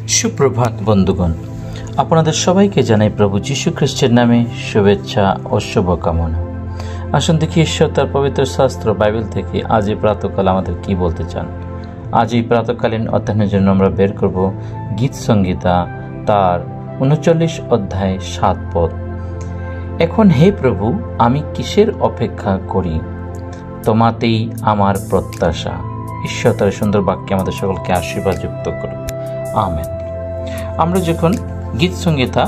সুপ্রভাত বন্ধুগণ, আপনাদের সবাইকে জানাই প্রভু যীশু খ্রিস্টের নামে শুভেচ্ছা ও শুভকামনা। আসুন দেখি ঈশ্বর তার পবিত্র শাস্ত্র বাইবেল থেকে আজ এই প্রাতকাল আমাদের কি বলতে চান। আজ এই প্রাতকালীন অধ্যয়নের জন্য আমরা বের করব গীত সংহিতা তার 39 অধ্যায় 7 পদ। এখন হে প্রভু, আমি কিসের অপেক্ষা করি? তোমাতেই আমার প্রত্যাশা। ঈশ্বর তার সুন্দর বাক্যে আমাদের সকলকে আশীর্বাদ যুক্ত করুন, আমেন। আমরা যখন গীত সংহিতা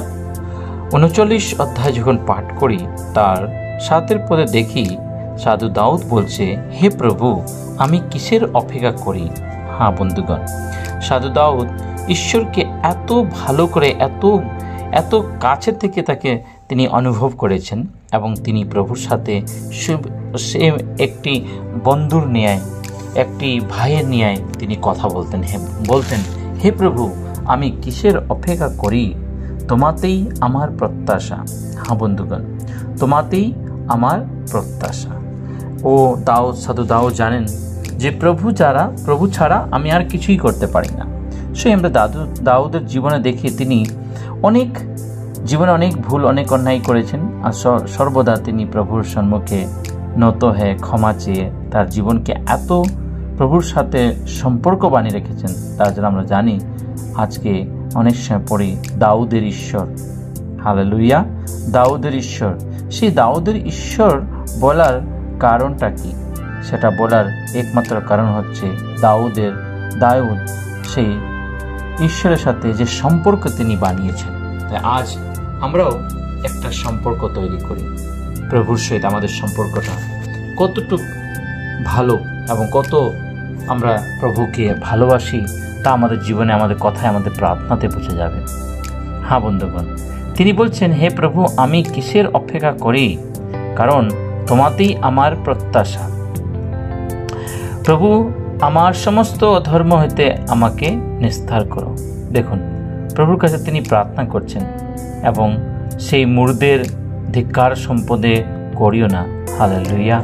39 অধ্যায় যখন পাঠ করি, তার 7 পদে দেখি সাধু দাউদ বলছে, হে প্রভু, আমি কিসের অপেক্ষা করি? হ্যাঁ বন্ধুগণ, সাধু দাউদ ঈশ্বরকে এত ভালো করে এত কাছে থেকে তাকে তিনি অনুভব করেছেন এবং তিনি প্রভুর সাথে সে একটি বন্ধুর ন্যায়, একটি ভাইয়ের ন্যায় তিনি কথা বলতেন। হে প্রভু, আমি কিসের অপেক্ষা করি? তোমাতেই আমার প্রত্যাশা। হ্যাঁ বন্ধুগণ, তোমাতেই আমার প্রত্যাশা। ও সাধু দাউদ জানেন যে প্রভু ছাড়া আমি আর কিছুই করতে পারি না। সেই আমরা দাউদের জীবনে দেখি তিনি জীবনে অনেক ভুল, অনেক অন্যায় করেছেন, আর সর্বদা তিনি প্রভুর সম্মুখে নত হয়ে ক্ষমা চেয়ে তার জীবনকে এত প্রভুর সাথে সম্পর্ক বানিয়ে রেখেছেন। তার জন্য আমরা জানি আজকে অনেক সময় পড়ি দাউদের ঈশ্বর। হালেলুয়া, দাউদের ঈশ্বর। সেই দাউদের ঈশ্বর বলার কারণটা কি? সেটা বলার একমাত্র কারণ হচ্ছে দাউদ সেই ঈশ্বরের সাথে যে সম্পর্ক তিনি বানিয়েছেন। তাই আজ আমরাও একটা সম্পর্ক তৈরি করি প্রভুর সহিত। আমাদের সম্পর্কটা কতটুকু ভালো এবং কত আমরা প্রভুকে ভালোবাসি তা আমাদের জীবনে, আমাদের কথায়, আমাদের প্রার্থনাতে বোঝা যাবে। হ্যাঁ বন্ধুগণ, তিনি বলছেন, হে প্রভু, আমি কিসের অপেক্ষা করি? কারণ তোমাতেই আমার প্রত্যাশা। প্রভু, আমার সমস্ত ধর্ম হইতে আমাকে নিস্তার করো। দেখুন, প্রভুর কাছে তিনি প্রার্থনা করছেন এবং সেই মুর্দের ধিক্কার সম্পদে করিও না। হালেলুয়া।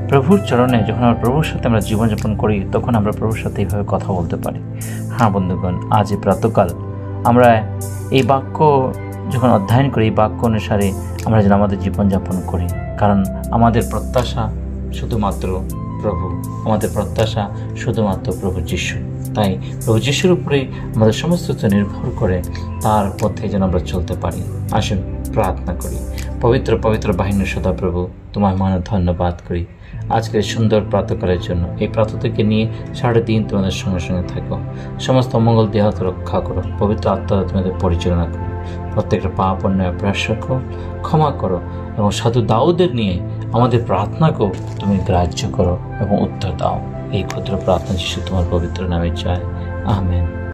প্রভুর চরণে যখন আমরা প্রভুর সাথে আমরা জীবনযাপন করি, তখন আমরা প্রভুর সাথে এইভাবে কথা বলতে পারি। হ্যাঁ বন্ধুগণ, আজ এই প্রাতকাল আমরা এই বাক্য যখন অধ্যয়ন করি, এই বাক্য অনুসারে আমরা যেন আমাদের জীবনযাপন করি। কারণ আমাদের প্রত্যাশা শুধুমাত্র প্রভু, আমাদের প্রত্যাশা শুধুমাত্র প্রভু যীশু। তাই প্রভু যীশুর উপরেই আমাদের সমস্ত কিছু নির্ভর করে, তার পথে যেন আমরা চলতে পারি। আসুন প্রার্থনা করি। পবিত্র পবিত্র বাহিনীর সদা প্রভু, তোমার মানে ধন্যবাদ করি আজকের সুন্দর প্রাতকালের জন্য। এই প্রাত থেকে নিয়ে সারাটা দিন তোমাদের সঙ্গে সঙ্গে থাকো। সমস্ত অমঙ্গল দেহত রক্ষা করো। পবিত্র আত্মা তোমাদের পরিচালনা করো। প্রত্যেকটা পাপ অন্যায় প্রয়াস রাখো, ক্ষমা করো এবং সাধু দাউদের নিয়ে আমাদের প্রার্থনাকেও তুমি গ্রাহ্য করো এবং উত্তর দাও। এই ক্ষুদ্র প্রার্থনা যিশু তোমার পবিত্র নামে চায়, আমেন।